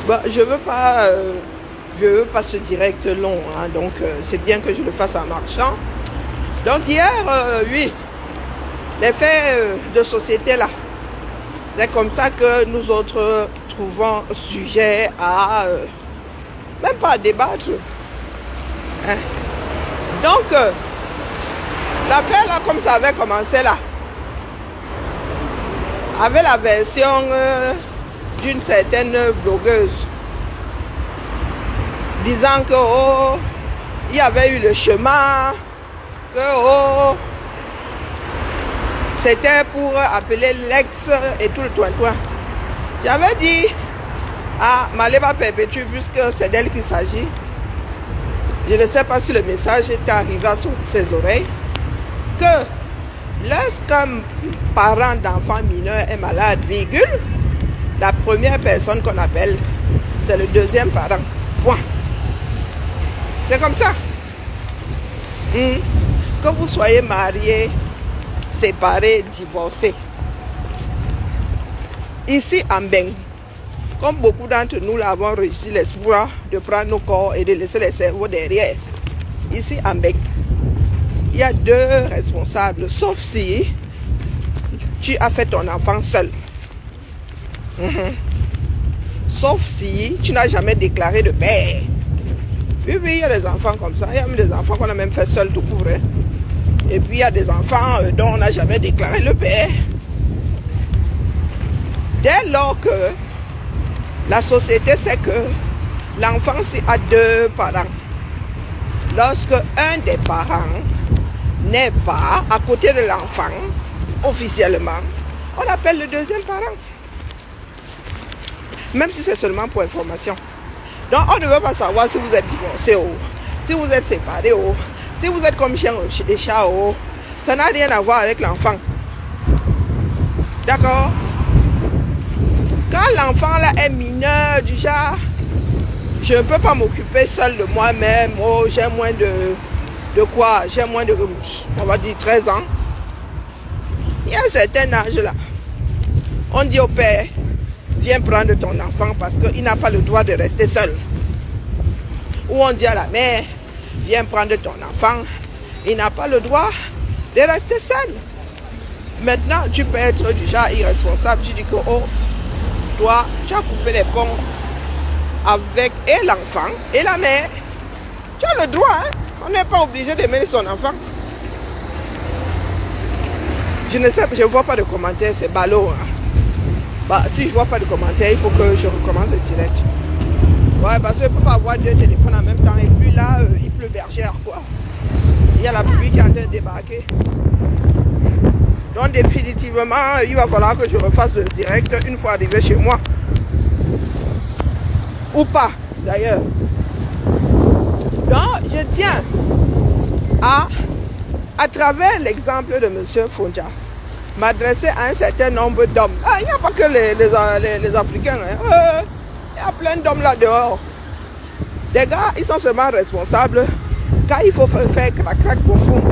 Bah, je veux pas ce direct long, hein, donc c'est bien que je le fasse en marchant. Donc hier, oui, les faits de société là, c'est comme ça que nous autres trouvons sujet à, même pas à débattre. Hein. Donc, l'affaire là, comme ça avait commencé là, avec la version d'une certaine blogueuse, disant que oh, il y avait eu le chemin, que oh, c'était pour appeler l'ex et tout le toin-toin. J'avais dit à Maléba Perpétue, puisque c'est d'elle qu'il s'agit, je ne sais pas si le message est arrivé à ses oreilles, que lorsqu'un parent d'enfant mineur est malade, virgule, la première personne qu'on appelle, c'est le deuxième parent. Point. C'est comme ça. Que vous soyez marié, séparé, divorcé. Ici en Beng, comme beaucoup d'entre nous l'avons réussi l'espoir de prendre nos corps et de laisser les cerveaux derrière. Ici en Beng, il y a deux responsables, sauf si tu as fait ton enfant seul. Sauf si tu n'as jamais déclaré de père. Oui, il y a des enfants comme ça. Il y a même des enfants qu'on a même fait seul tout court. Hein. Et puis il y a des enfants dont on n'a jamais déclaré le père. Dès lors que la société sait que l'enfant a deux parents, lorsque un des parents n'est pas à côté de l'enfant, officiellement, on appelle le deuxième parent. Même si c'est seulement pour information. Donc on ne veut pas savoir si vous êtes divorcé ou si vous êtes séparé ou si vous êtes comme chien et chat ou ça n'a rien à voir avec l'enfant. D'accord? Quand l'enfant là est mineur du genre, je ne peux pas m'occuper seul de moi-même, oh j'ai moins de quoi, j'ai moins de, on va dire 13 ans. Il y a un certain âge là, on dit au père, viens prendre ton enfant parce qu'il n'a pas le droit de rester seul. Ou on dit à la mère, viens prendre ton enfant, il n'a pas le droit de rester seul. Maintenant, tu peux être du genre irresponsable, tu dis que oh, toi, tu as coupé les ponts avec et l'enfant et la mère. Tu as le droit, hein? On n'est pas obligé de mêler son enfant. Je ne sais pas, je ne vois pas de commentaires, c'est ballot. Hein? Bah, si je ne vois pas de commentaires, il faut que je recommence le direct. Ouais, parce que je ne peux pas avoir deux téléphones en même temps. Et puis là, il pleut bergère, quoi. Il y a la pluie qui est en train de débarquer. Donc, définitivement, il va falloir que je refasse le direct une fois arrivé chez moi. Ou pas, d'ailleurs. Donc, je tiens à travers l'exemple de M. Fonja, m'adresser à un certain nombre d'hommes. Ah, il n'y a pas que les Africains. Hein. Il y a plein d'hommes là dehors. Des gars, ils sont seulement responsables quand il faut faire crac-crac, boum-boum.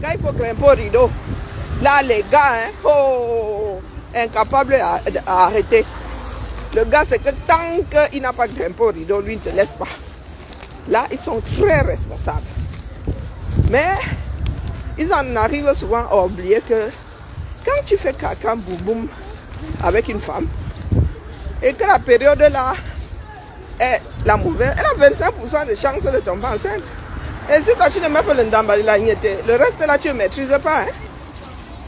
Quand il faut grimper au rideau. Là, les gars, hein, oh, incapables à arrêter. Le gars, c'est que tant qu'il n'a pas grimpé au rideau, lui, ne te laisse pas. Là, ils sont très responsables. Mais, ils en arrivent souvent à oublier que quand tu fais caca boum boum avec une femme et que la période là est la mauvaise, elle a 25% de chance de tomber enceinte. Et si toi tu ne mets pas le ndamba, le reste là tu ne maîtrises pas. Hein?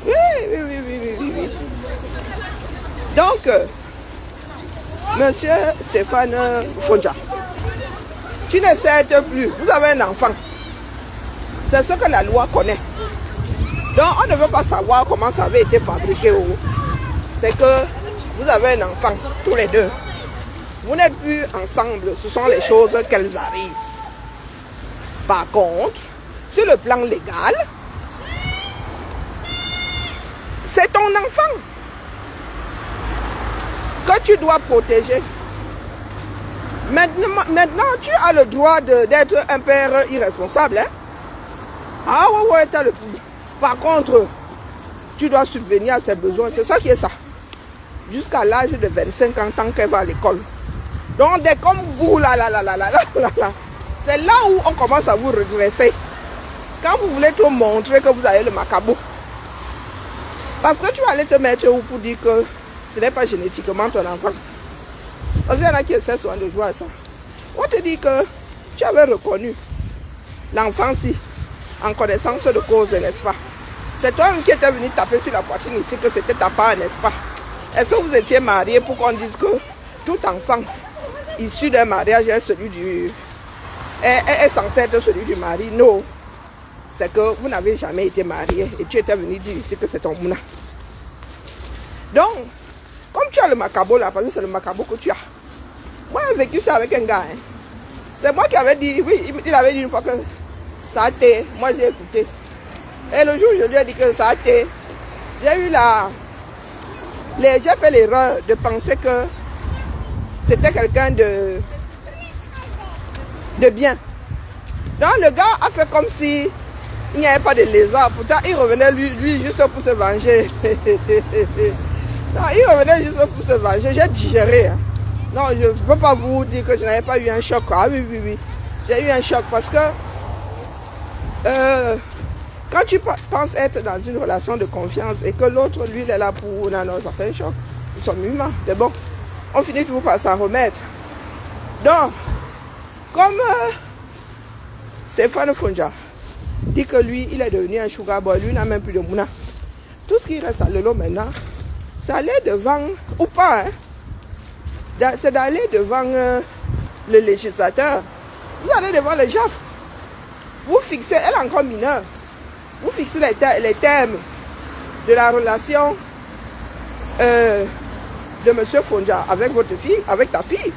Oui. Donc, monsieur Stéphane Fonja, tu ne cèdes plus, vous avez un enfant. C'est ce que la loi connaît. Donc, on ne veut pas savoir comment ça avait été fabriqué. C'est que vous avez un enfant, tous les deux. Vous n'êtes plus ensemble, ce sont les choses qu'elles arrivent. Par contre, sur le plan légal, c'est ton enfant que tu dois protéger. Maintenant tu as le droit d'être un père irresponsable. Hein? Ah ouais, tu as le pouvoir. Par contre, tu dois subvenir à ses besoins. C'est ça qui est ça. Jusqu'à l'âge de 25 ans, tant qu'elle va à l'école. Donc, des comme vous, là, c'est là où on commence à vous redresser. Quand vous voulez te montrer que vous avez le macabo. Parce que tu vas aller te mettre où pour dire que ce n'est pas génétiquement ton enfant. Parce qu'il y en a qui essaient souvent de jouer à ça. On te dit que tu avais reconnu l'enfant-ci en connaissance de cause, n'est-ce pas? C'est toi qui étais venu taper sur la poitrine ici que c'était ta part, n'est-ce pas? Est-ce que vous étiez marié pour qu'on dise que tout enfant issu d'un mariage est censé être celui du mari? Non. C'est que vous n'avez jamais été marié et tu étais venu dire ici que c'est ton mouna. Donc, comme tu as le macabo là, parce que c'est le macabo que tu as. Moi, j'ai vécu ça avec un gars. Hein. C'est moi qui avais dit, oui, il avait dit une fois que ça a été. Moi, j'ai écouté. Et le jour où je lui ai dit que ça a été, j'ai eu j'ai fait l'erreur de penser que c'était quelqu'un de bien. Donc, le gars a fait comme si il n'y avait pas de lézard. Pourtant, il revenait lui juste pour se venger. Non, il revenait juste pour se venger. J'ai digéré. Hein. Non, je ne peux pas vous dire que je n'avais pas eu un choc. Ah oui, oui, oui. J'ai eu un choc parce que quand tu penses être dans une relation de confiance et que l'autre, lui, il est là pour... Non, non, ça fait un choc. Nous sommes humains. Mais bon, on finit toujours par s'en remettre. Donc, comme Stéphane Fonja dit que lui, il est devenu un sugar boy, lui n'a même plus de mouna. Tout ce qui reste à Lolo maintenant, c'est aller devant, ou pas, hein, c'est d'aller devant le législateur. Vous allez devant le JAF. Vous fixez, elle est encore mineure, vous fixez les thèmes de la relation de M. Fonja avec votre fille, avec ta fille.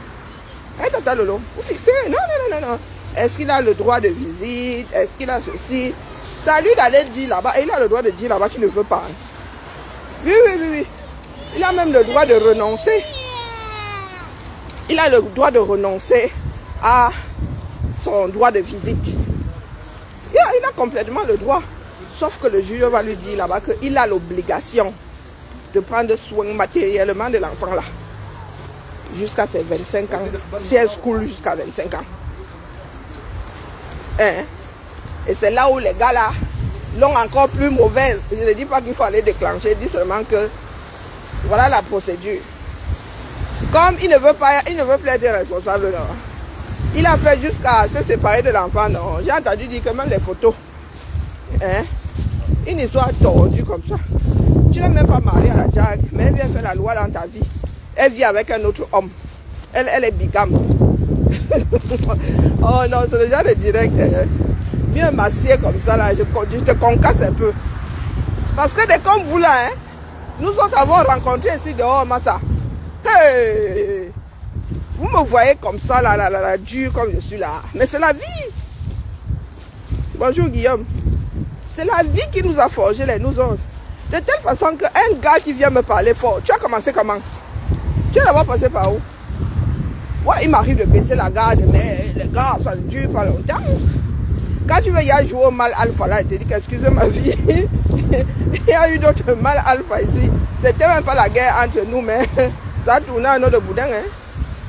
Hein, tata Lolo, vous fixez, non. Est-ce qu'il a le droit de visite? Est-ce qu'il a ceci? C'est à lui d'aller dire là-bas. Et il a le droit de dire là-bas qu'il ne veut pas. Hein. Oui. Il a même le droit de renoncer. Il a le droit de renoncer à son droit de visite. Il a complètement le droit. Sauf que le juge va lui dire là-bas qu'il a l'obligation de prendre soin matériellement de l'enfant là. Jusqu'à ses 25 ans. Si elle school jusqu'à 25 ans. Hein? Et c'est là où les gars là l'ont encore plus mauvaise. Je ne dis pas qu'il faut aller déclencher, je dis seulement que voilà la procédure. Comme il ne veut plus être responsable, non. Il a fait jusqu'à se séparer de l'enfant, non. J'ai entendu dire que même les photos, hein, une histoire tordue comme ça. Tu n'es même pas marié à la Jack, mais elle vient faire la loi dans ta vie. Elle vit avec un autre homme. Elle est bigame. Oh non, c'est le genre de direct. Viens m'assier comme ça là, je te concasse un peu. Parce que des comme vous là, hein, nous autres avons rencontré ici dehors, Massa. Hey, vous me voyez comme ça là, dur comme je suis là. Mais c'est la vie. Bonjour Guillaume. C'est la vie qui nous a forgé nous autres. De telle façon qu'un gars qui vient me parler fort, tu as commencé comment? Tu as d'abord passé par où? Ouais, il m'arrive de baisser la garde, mais les gars, ça ne dure pas longtemps. Quand tu veux y aller jouer au mal alpha là, il te dit qu'excuse ma vie. Il y a eu d'autres mal alpha ici. C'était même pas la guerre entre nous, mais ça a tourné un autre boudin. Hein.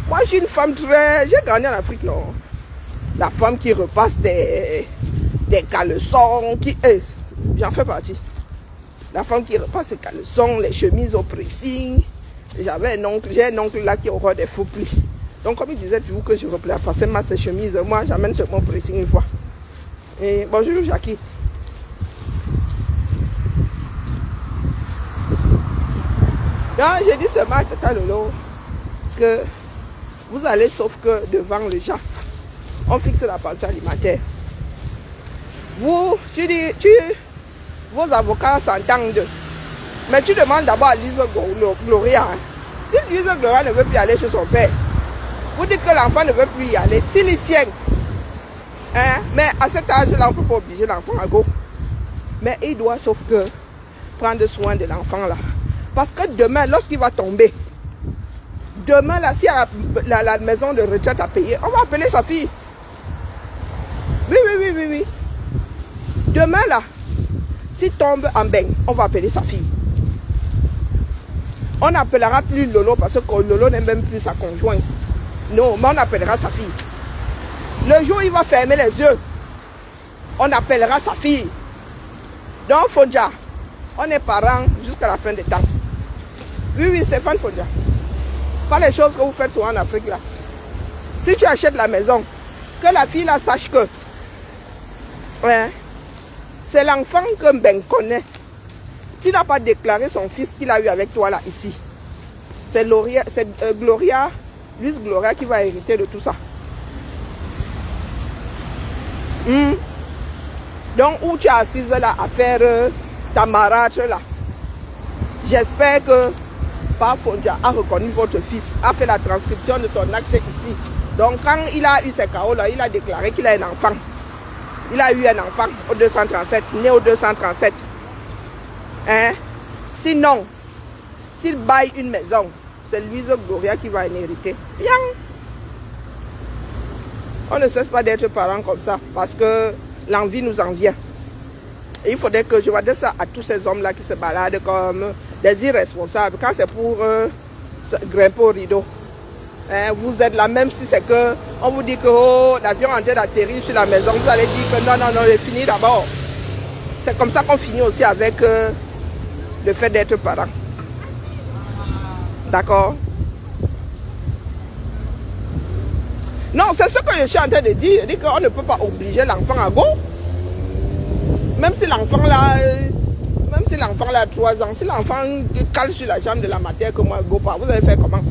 Moi, je suis une femme très... J'ai grandi en Afrique, non. La femme qui repasse des caleçons, qui... j'en fais partie. La femme qui repasse les caleçons, les chemises au pressing. J'ai un oncle là qui aura des faux plis. Donc, comme il disait toujours que je repassais ses chemises, moi, j'amène ce mon pressing une fois. Et bonjour, Jackie. Donc, j'ai dit seulement à Tata Lolo que vous allez, sauf que devant le JAF, on fixe la pension alimentaire. Vous, vos avocats s'entendent. Mais tu demandes d'abord à Lise Gloria. Hein. Si Lise Gloria ne veut plus aller chez son père, vous dites que l'enfant ne veut plus y aller. S'il y tient, hein, mais à cet âge-là, on ne peut pas obliger l'enfant à go. Mais il doit, sauf que, prendre soin de l'enfant là. Parce que demain, lorsqu'il va tomber, demain là, si la maison de retraite a payé, on va appeler sa fille. Oui. Demain là, s'il tombe en beigne, on va appeler sa fille. On n'appellera plus Lolo parce que Lolo n'est même plus sa conjointe. Non, mais on appellera sa fille. Le jour où il va fermer les yeux, on appellera sa fille. Donc, Fonja, on est parents jusqu'à la fin des temps. Oui, oui, Stéphane Fonja. Pas les choses que vous faites souvent en Afrique là. Si tu achètes la maison, que la fille là sache que ouais, c'est l'enfant que Ben connaît. S'il n'a pas déclaré son fils qu'il a eu avec toi là, ici, c'est Gloria, Luis Gloria qui va hériter de tout ça. Donc, où tu es assise là à faire ta marâtre là, j'espère que Papa Fonja a reconnu votre fils, a fait la transcription de son acte ici. Donc, quand il a eu ses KO là, il a déclaré qu'il a un enfant. Il a eu un enfant au 237, né au 237. Hein? Sinon, s'il baille une maison, c'est Luis Gloria qui va en hériter. Bien. On ne cesse pas d'être parents comme ça parce que l'envie nous en vient. Et il faudrait que je regarde ça à tous ces hommes-là qui se baladent comme des irresponsables. Quand c'est pour grimper au rideau, hein, vous êtes là, même si c'est que on vous dit que oh, l'avion est en train d'atterrir sur la maison, vous allez dire que non, non, non, il finit d'abord. C'est comme ça qu'on finit aussi avec le fait d'être parent. D'accord? Non, c'est ce que je suis en train de dire. Je dis qu'on ne peut pas obliger l'enfant à go. Même si l'enfant là, a 3 ans, si l'enfant cale sur la jambe de la matière que moi go pas, vous allez faire comment?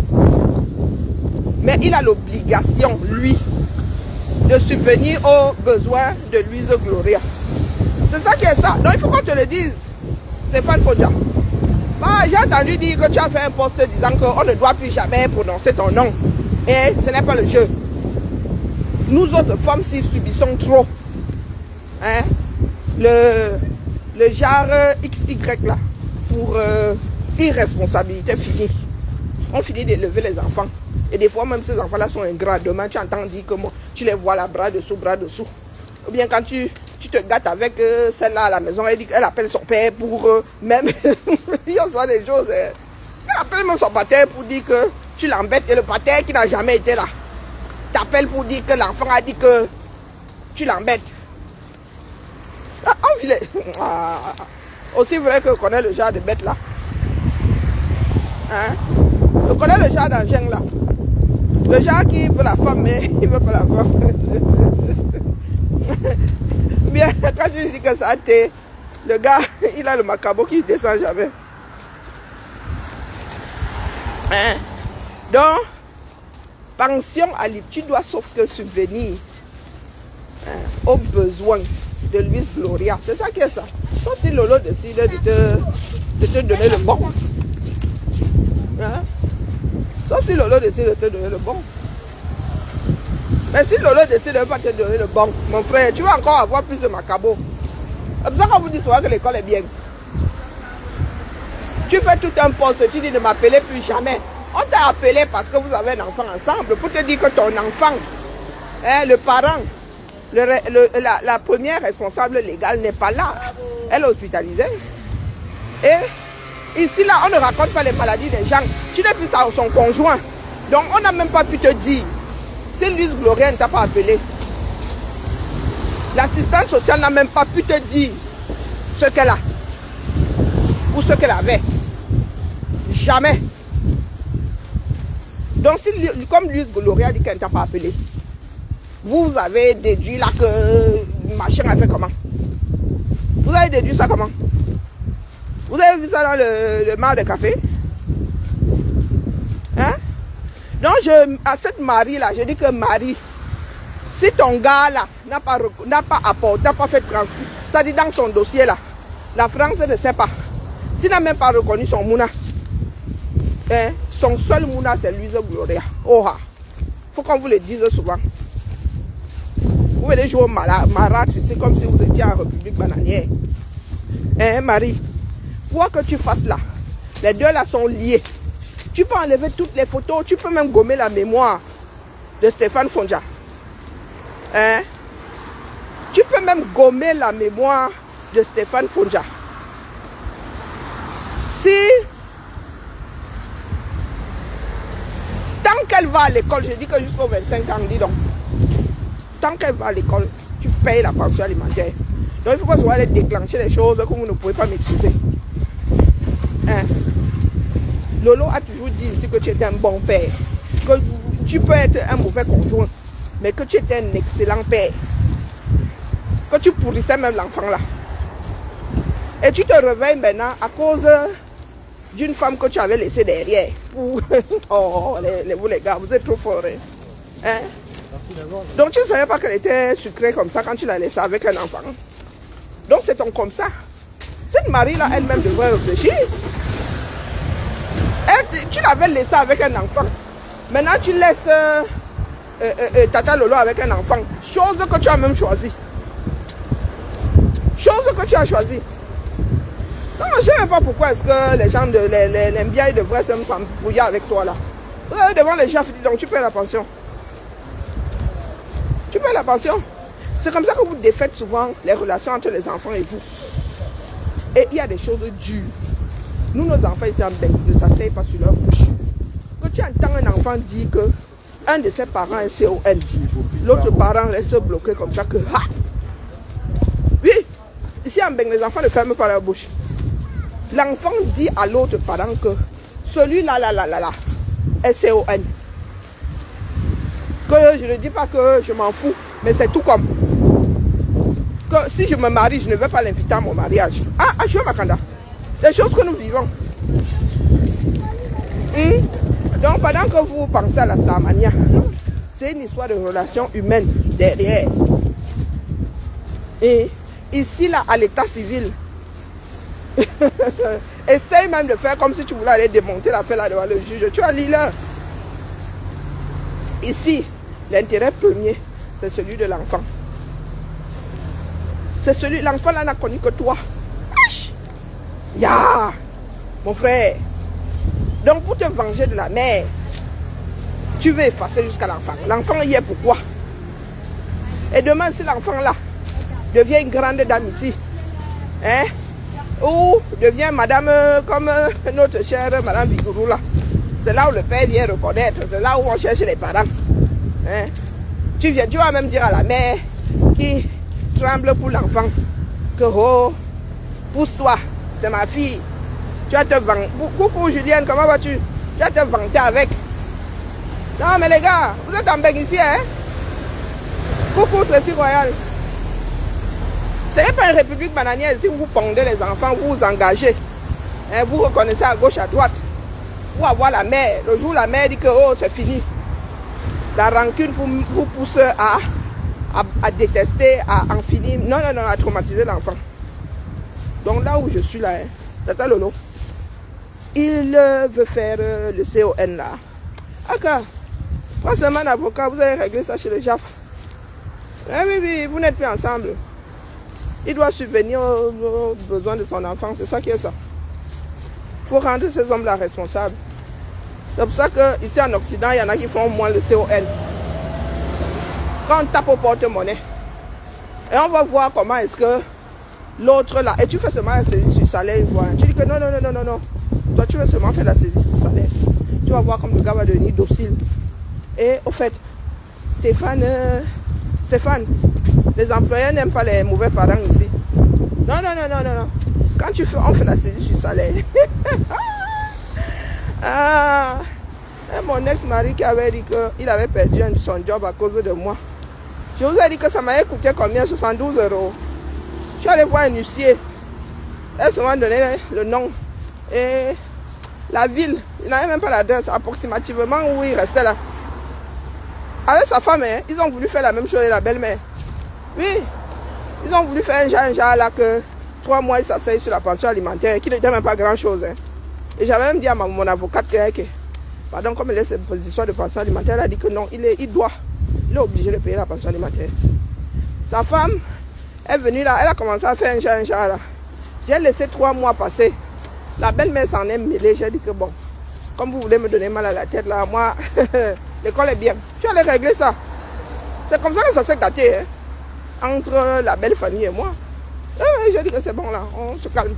Mais il a l'obligation, lui, de subvenir aux besoins de Luis Gloria. C'est ça qui est ça. Donc il faut qu'on te le dise, Stéphane Fonja. Bah, j'ai entendu dire que tu as fait un post disant qu'on ne doit plus jamais prononcer ton nom. Et ce n'est pas le jeu. Nous autres femmes, si subissons trop, hein, le genre XY là, pour irresponsabilité finie. On finit d'élever les enfants. Et des fois, même ces enfants-là sont ingrats. Demain, tu entends dire que moi, tu les vois là, bras dessous, bras dessous. Ou bien quand tu te gâtes avec celle-là à la maison, elle appelle son père pour même... il y a souvent des choses. Elle appelle même son pater pour dire que tu l'embêtes. Et le pater qui n'a jamais été là t'appelle pour dire que l'enfant a dit que tu l'embêtes. Ah, aussi vrai que je connais le genre de bête là. Hein? Je connais le genre d'engin là. Le genre qui veut la femme, mais il veut pas la femme. Bien, quand je dis que ça a été, le gars, il a le macabo qui descend jamais. Hein? Donc, pension à l'IP, tu dois sauf que subvenir aux besoins de Luis Gloria. C'est ça qui est ça. Sauf si Lolo décide de te donner le bon. Hein? Sauf si Lolo décide de te donner le bon. Mais si Lolo décide de ne pas te donner le bon, mon frère, tu vas encore avoir plus de macabo. C'est pour ça qu'on vous dit souvent que l'école est bien. Tu fais tout un poste, tu dis de m'appeler plus jamais. On t'a appelé parce que vous avez un enfant ensemble pour te dire que ton enfant, hein, le parent, la première responsable légale n'est pas là. Elle est hospitalisée. Et ici, là, on ne raconte pas les maladies des gens. Tu n'es plus son conjoint. Donc, on n'a même pas pu te dire. Si Luis Gloria ne t'a pas appelé, l'assistante sociale n'a même pas pu te dire ce qu'elle a ou ce qu'elle avait. Jamais. Donc, si, comme Luis Gloria dit qu'elle ne t'a pas appelé, vous avez déduit là que machin a fait comment? Vous avez déduit ça comment? Vous avez vu ça dans le mar de café? Hein? Donc, à cette Marie là, je dis que Marie, si ton gars là n'a pas apporté, n'a pas fait transcrire, ça dit dans son dossier là, la France ne sait pas. S'il n'a même pas reconnu son mouna, hein, son seul mouna c'est Luis Gloria. Oh, faut qu'on vous le dise souvent. Vous venez jouer au marâtre ici comme si vous étiez en République bananière. Hein, Marie? Quoi que tu fasses là, les deux là sont liés. Tu peux enlever toutes les photos, tu peux même gommer la mémoire de Stéphane Fonja. Hein? Tu peux même gommer la mémoire de Stéphane Fonja. Si, tant qu'elle va à l'école, je dis que jusqu'aux 25 ans, dis donc. Tant qu'elle va à l'école, tu payes la pension alimentaire. Donc il faut pas se voir aller déclencher les choses que vous ne pouvez pas maîtriser. Hein? Lolo a toujours dit ici que tu étais un bon père. Que tu peux être un mauvais conjoint, mais que tu étais un excellent père. Que tu pourrissais même l'enfant là. Et tu te réveilles maintenant à cause d'une femme que tu avais laissée derrière. Oh, vous les gars, vous êtes trop forts. Hein? Donc tu ne savais pas qu'elle était sucrée comme ça quand tu l'as laissée avec un enfant. Donc c'est ton comme ça. Cette Marie là elle-même devrait réfléchir. Tu l'avais laissée avec un enfant. Maintenant tu laisses Tata Lolo avec un enfant. Chose que tu as même choisi. Chose que tu as choisi. Non, je ne sais même pas pourquoi est-ce que les gens, les Mbiaï devraient s'embrouiller avec toi là. Vous allez devant les chefs, donc tu paies la pension. Tu paies la pension. C'est comme ça que vous défaites souvent les relations entre les enfants et vous. Et il y a des choses dures. Nous, nos enfants ici en Belgique, ne s'asseyent pas sur leur bouche. Quand tu entends un enfant dire que un de ses parents est CON, l'autre parent reste bloqué comme ça que... Ha! Oui, ici en Belgique, les enfants ne ferment pas leur bouche. L'enfant dit à l'autre parent que celui-là, est CON. Que je ne dis pas que je m'en fous, mais c'est tout comme. Que si je me marie, je ne vais pas l'inviter à mon mariage. Ah, je suis Makanda. Des choses que nous vivons. Donc pendant que vous pensez à la Starmania, c'est une histoire de relation humaine derrière. Et ici, là, à l'état civil, essaye même de faire comme si tu voulais aller démonter l'affaire là devant le juge. Tu as l'île. Ici, l'intérêt premier, c'est celui de l'enfant. C'est celui, l'enfant là n'a connu que toi. Ya, mon frère. Donc pour te venger de la mère, tu veux effacer jusqu'à l'enfant. L'enfant y est pourquoi? Et demain, si l'enfant là devient une grande dame ici, hein, ou devient madame comme notre chère madame Bigourou là, c'est là où le père vient reconnaître, c'est là où on cherche les parents. Hein? Tu vas même dire à la mère qui tremble pour l'enfant que oh, pousse-toi, c'est ma fille. Tu vas te vanter. Coucou Julienne, comment vas-tu? Tu vas te vanter avec. Non mais les gars, vous êtes en Belgique ici, hein? Coucou Tracy Royal. Ce n'est pas une république bananière ici où vous pondez les enfants, vous vous engagez. Hein, vous reconnaissez à gauche, à droite. Pour avoir la mère. Le jour où la mère dit que oh, c'est fini. La rancune vous pousse à détester, à en finir. Non, à traumatiser l'enfant. Donc là où je suis là, hein, Tata Lolo, il veut faire le CON là. Ok. Pas seulement un avocat, vous allez régler ça chez le JAF. Oui, vous n'êtes plus ensemble. Il doit subvenir aux besoins de son enfant, c'est ça qui est ça. Il faut rendre ces hommes-là responsables. C'est pour ça qu'ici en Occident, il y en a qui font au moins le CON. Quand on tape au porte-monnaie, et on va voir comment est-ce que l'autre là, et tu fais seulement la saisie sur salaire une fois. Tu dis que non. Toi, tu veux seulement faire la saisie sur salaire. Tu vas voir comme le gars va devenir docile. Et au fait, Stéphane, les employés n'aiment pas les mauvais parents ici. Non. Quand on fait la saisie sur salaire. Mon ex-mari qui avait dit qu'il avait perdu son job à cause de moi. Je vous ai dit que ça m'avait coûté combien? 72 €. Je suis allé voir un huissier. Elle m'a donné le nom. Et la ville, il n'avait même pas l'adresse, approximativement où il restait là. Avec sa femme, hein, ils ont voulu faire la même chose et la belle-mère. Oui, ils ont voulu faire un genre là que 3 mois, ils s'asseyent sur la pension alimentaire, qui n'était même pas grand-chose. Hein. Et j'avais même dit à mon avocate que, pardon, comme elle est cette position de pension alimentaire, elle a dit que non, il est obligé de payer la pension alimentaire. Sa femme est venue là, elle a commencé à faire un genre là. J'ai laissé 3 mois passer. La belle-mère s'en est mêlée. J'ai dit que bon, comme vous voulez me donner mal à la tête là, moi, l'école est bien. Je vais aller régler ça. C'est comme ça que ça s'est gâté, hein, entre la belle famille et moi. J'ai dit que c'est bon là, on se calme.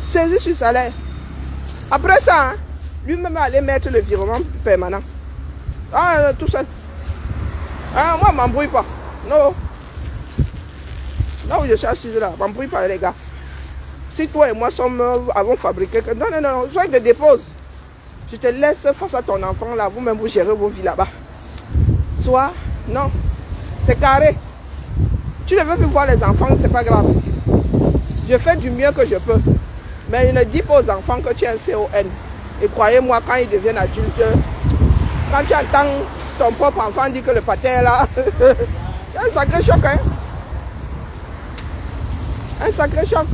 Saisie sur salaire. Après ça, hein, lui-même allait mettre le virement permanent. Ah, tout seul. Ah, moi, m'embrouille pas. Non. Là où je suis assise là, m'embrouille pas les gars. Si toi et moi avons fabriqué... Non, non, non, soit je te dépose. Je te laisse face à ton enfant là, vous-même vous gérez vos vies là-bas. Soit, non, c'est carré. Tu ne veux plus voir les enfants, c'est pas grave. Je fais du mieux que je peux. Mais je ne dis pas aux enfants que tu es un CON. Et croyez-moi, quand ils deviennent adultes, quand tu entends ton propre enfant dire que le pâté est là, il y a un sacré choc, hein. Un sacré choc.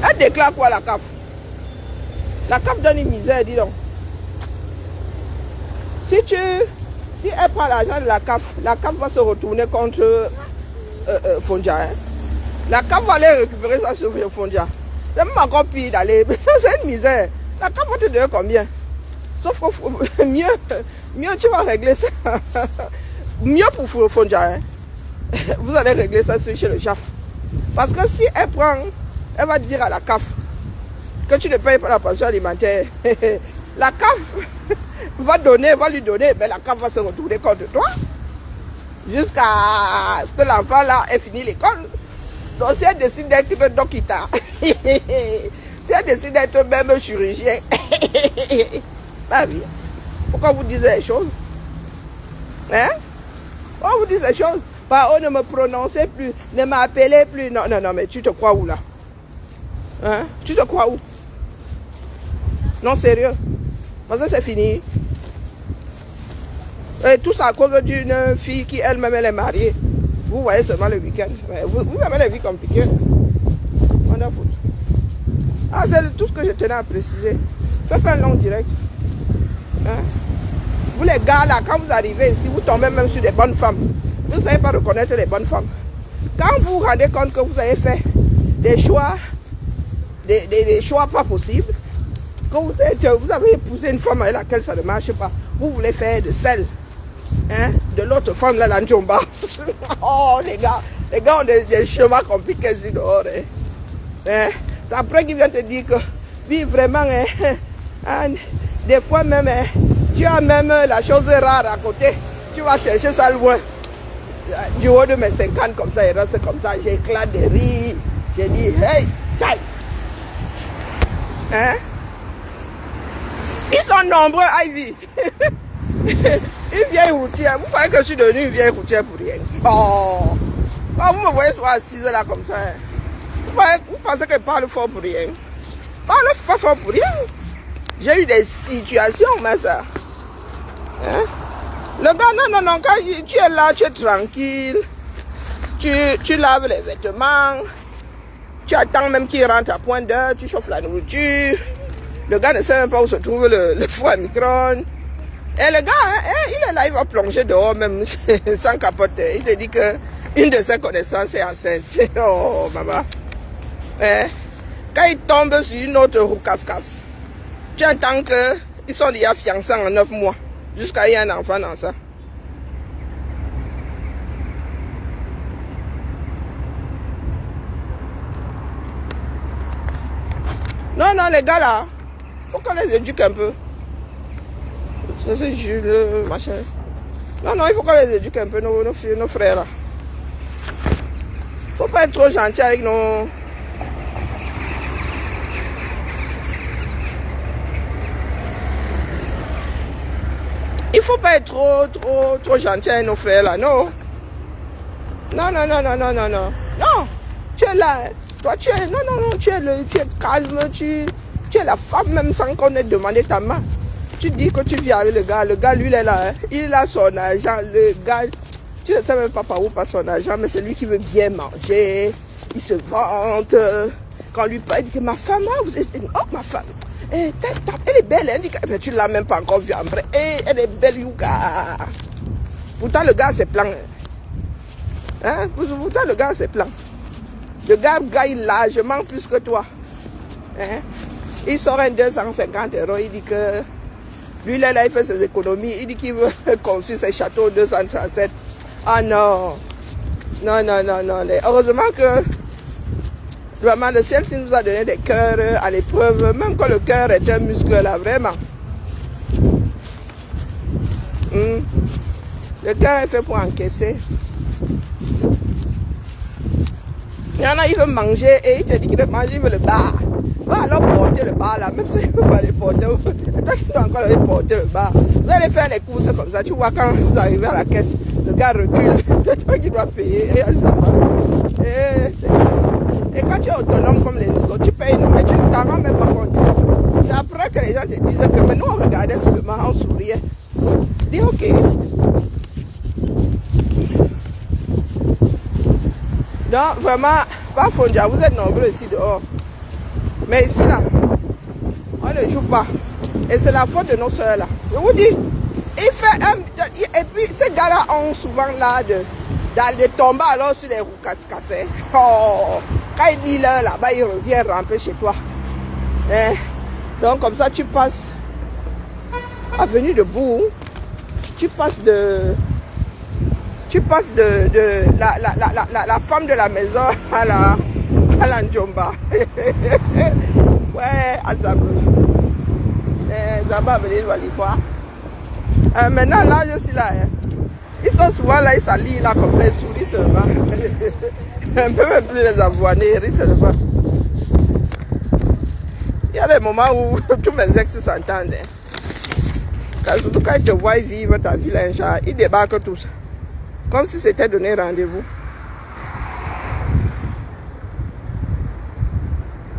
Elle déclare quoi la CAF? La CAF donne une misère, dis donc. Si elle prend l'argent de la CAF va se retourner contre Fondia. Hein. La CAF va aller récupérer ça sur Fondia. C'est même encore pire d'aller. Mais ça, c'est une misère. La CAF va te donner combien? Sauf que mieux tu vas régler ça. Mieux pour Fondia. Hein. Vous allez régler ça chez le JAF. Parce que si elle prend, elle va dire à la CAF que tu ne payes pas la pension alimentaire. La CAF va lui donner, mais la CAF va se retourner contre toi. Jusqu'à ce que l'enfant là ait fini l'école. Donc si elle décide d'être docteur, si elle décide d'être même chirurgien, bah oui, pourquoi vous dites les choses? Hein? Pourquoi vous dites les choses? Bah, on ne me prononçait plus, ne m'appelait plus. Non, non, non, mais tu te crois où là? Hein? Tu te crois où? Non, sérieux. Parce que c'est fini. Et tout ça à cause d'une fille qui elle-même elle est mariée. Vous voyez seulement le week-end. Vous avez la vie compliquée. On a foutu. Ah, c'est tout ce que je tenais à préciser. Faites un long direct. Hein? Vous les gars là, quand vous arrivez ici, vous tombez même sur des bonnes femmes. Vous ne savez pas reconnaître les bonnes femmes. Quand vous vous rendez compte que vous avez fait des choix, des choix pas possibles, que vous avez épousé une femme avec laquelle ça ne marche pas, vous voulez faire de celle, hein, de l'autre femme là, la Njomba. Oh les gars ont des chemins compliqués ici dehors. Hein. C'est après qu'ils viennent te dire que, oui vraiment, hein, des fois même, hein, tu as même la chose rare à côté, tu vas chercher ça loin. Du haut de mes 50 comme ça, il reste comme ça, j'éclate de rire. J'ai dit, hey, tchaï. Hein? Ils sont nombreux, Ivy. Une vieille routière. Vous croyez que je suis devenue une vieille routière pour rien? Oh! Quand vous me voyez soit assise là comme ça, vous pensez que je parle fort pour rien? Je parle pas fort pour rien. J'ai eu des situations, mais ça. Hein? Le gars, non, quand tu es là, tu es tranquille. Tu laves les vêtements. Tu attends même qu'il rentre à point d'heure. Tu chauffes la nourriture. Le gars ne sait même pas où se trouve le four à micro-ondes. Et le gars, hein, il est là, il va plonger dehors même sans capoter. Il te dit que une de ses connaissances est enceinte. Oh, maman. Hein? Quand il tombe sur une autre roue casse-casse, tu entends qu'ils sont déjà fiancés en 9 mois. Jusqu'à y ait un enfant dans ça. Non, les gars là, faut qu'on les éduque un peu. C'est Jules, machin. Non, il faut qu'on les éduque un peu, nos frères là. Faut pas être trop gentil avec nos... Il faut pas être trop gentil avec nos frères là, non. Non. Non, tu es là, hein. Toi tu es, non, tu es calme, tu es la femme même sans qu'on ait demandé ta main. Tu dis que tu viens avec le gars lui il est là, hein. Il a son argent, le gars, tu ne sais même pas par où passe son argent, mais c'est lui qui veut bien manger, il se vante. Quand lui parle, il dit que ma femme, oh ma femme, elle est belle, hein. Mais tu ne l'as même pas encore vue en vrai, elle est belle, Yuga. Pourtant le gars c'est plein. Hein? Pourtant le gars c'est plein. Le gars gagne largement plus que toi. Hein? Il sort un 250 €, il dit que lui là, il fait ses économies, il dit qu'il veut construire ses châteaux 237. Ah non. Heureusement que Vraiment, le ciel s'il nous a donné des cœurs à l'épreuve, même quand le cœur est un muscle là, vraiment. Le cœur est fait pour encaisser. Il y en a, il veut manger et il te dit qu'il veut manger, il veut le bar. Va alors porter le bar là, même si il ne veut pas aller porter. Et toi qui dois encore aller porter le bar. Vous allez faire les courses comme ça. Tu vois, quand vous arrivez à la caisse, le gars recule. C'est toi qui dois payer. Et ça va. Et quand tu es autonome comme les autres, tu payes, mais tu ne t'en rends même pas compte. C'est après que les gens te disent que mais nous on regardait seulement, on souriait. Dis ok. Donc vraiment, pas Fonja, vous êtes nombreux ici dehors. Mais ici là, on ne joue pas. Et c'est la faute de nos soeurs là. Je vous dis, il fait un... Et puis ces gars-là ont souvent là de tomber alors sur les roues cassées. Oh, quand il dit là, là-bas, il revient ramper chez toi. Hein? Donc comme ça, tu passes avenue de Bourg. Tu passes de la femme de la maison à la Njomba. Ouais, à Zabou. Zaba venir le voir. Maintenant, là, je suis là. Hein. Ils sont souvent là, ils s'allient là, comme ça, ils sourient seulement. Un peu même plus les avoiner, ils rient seulement. Il y a des moments où tous mes ex s'entendent. Surtout quand ils te voient vivre ta vie là, ils débarquent tous. Comme si c'était donné rendez-vous.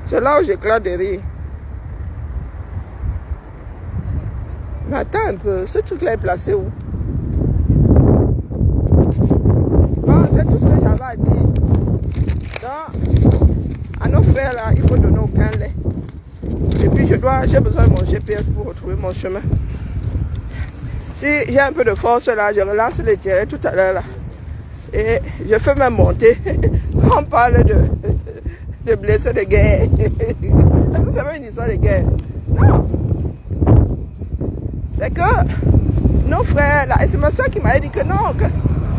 C'est là où j'éclate de rire. Mais attends un peu, ce truc-là est placé où? Bon, c'est tout ce que j'avais à dire. Donc, à nos frères là, il faut donner aucun lait. Et puis j'ai besoin de mon GPS pour retrouver mon chemin. Si j'ai un peu de force là, je relance les tirets tout à l'heure là. Et je fais même monter. Quand on parle de blessés de guerre. Est-ce que c'est pas une histoire de guerre? Non. C'est que nos frères là, et c'est ma soeur qui m'a dit que non, que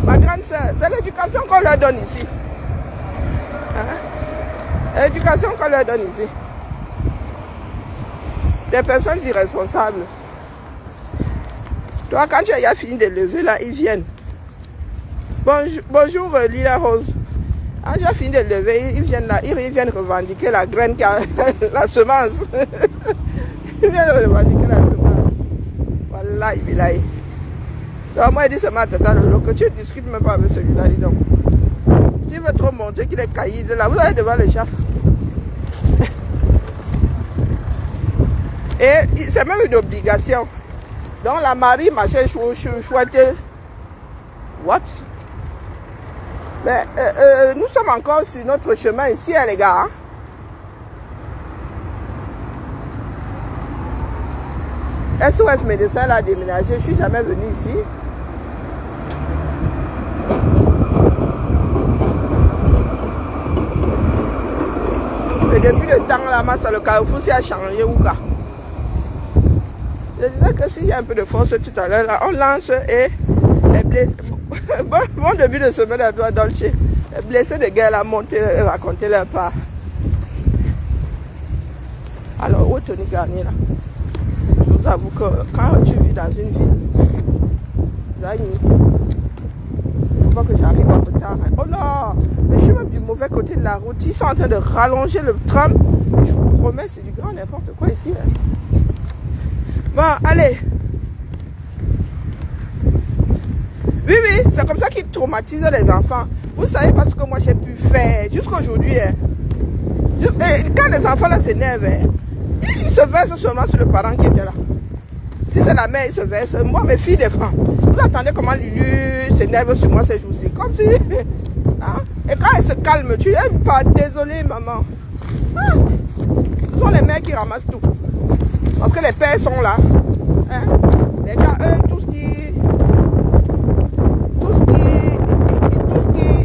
ma grande soeur, c'est l'éducation qu'on leur donne ici. Hein? L'éducation qu'on leur donne ici. Des personnes irresponsables. Toi, quand tu as fini de lever là, ils viennent. Bonjour Lila Rose. Quand tu as fini de lever, ils viennent là, ils viennent revendiquer la graine, la semence. Ils viennent revendiquer la semence. Voilà, il est. Donc moi, il dit ce matin, que tu ne discutes même pas avec celui-là, dis donc. S'il veut trop montrer qu'il est caillé de là, vous allez devant le chef. Et c'est même une obligation. Donc la Marie, machin, chouette. What? Mais nous sommes encore sur notre chemin ici, hein, les gars. SOS médecin l'a déménagé, je ne suis jamais venu ici. Et depuis le temps là, le carrefour s'est changé ou quoi? Je disais que si j'ai un peu de force tout à l'heure, on lance et les blessés. Bon début de semaine à toi, Dolce. Les blessés de guerre à monter et raconter leur part. Alors, où est Tony Garnier là? Je vous avoue que quand tu vis dans une ville, Zagny, il ne faut pas que j'arrive en retard. Oh non! Mais je suis même du mauvais côté de la route. Ils sont en train de rallonger le tram. Et je vous promets, c'est du grand n'importe quoi ici. Hein. Bon, allez. Oui, c'est comme ça qu'ils traumatisent les enfants. Vous savez pas ce que moi j'ai pu faire jusqu'à aujourd'hui. Hein. Quand les enfants là s'énervent, hein, ils se versent seulement sur le parent qui était là. Si c'est la mère, ils se versent. Moi, mes filles, les femmes, vous attendez comment Lulu s'énerve sur moi ces jours-ci. Comme si... Hein? Et quand elle se calme, tu n'aimes pas. Désolée, maman. Ah, ce sont les mères qui ramassent tout. Parce que les pères sont là. Hein? Les gars, eux, tout ce qui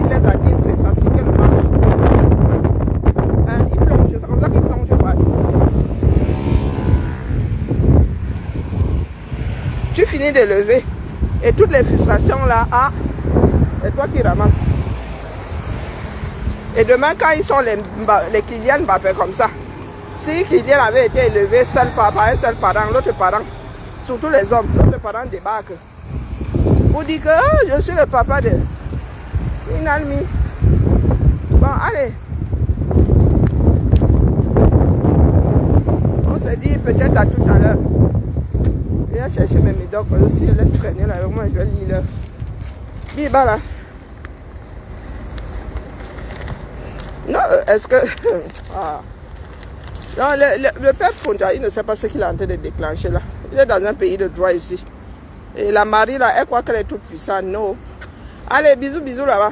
les anime, c'est ça, c'est que le marche. Hein? Ils plongent, c'est comme ça qu'ils plongent. Tu finis de lever. Et toutes les frustrations là, c'est toi qui ramasses. Et demain, quand ils sont les Kylian Mbappé comme ça, si Kylian avait été élevé seul par un seul parent, l'autre parent, surtout les hommes, l'autre parent débarque. Vous dites que oh, je suis le papa de Inalmi. Bon, allez. On se dit peut-être à tout à l'heure. Je vais chercher mes médocs aussi, je laisse traîner là, au moins je vais lire. Biba là. Non, est-ce que... ah. Non, le père Fonja, il ne sait pas ce qu'il est en train de déclencher là. Il est dans un pays de droit ici. Et la Marie là, elle croit qu'elle est toute puissante. Non. Allez, bisous, bisous là-bas.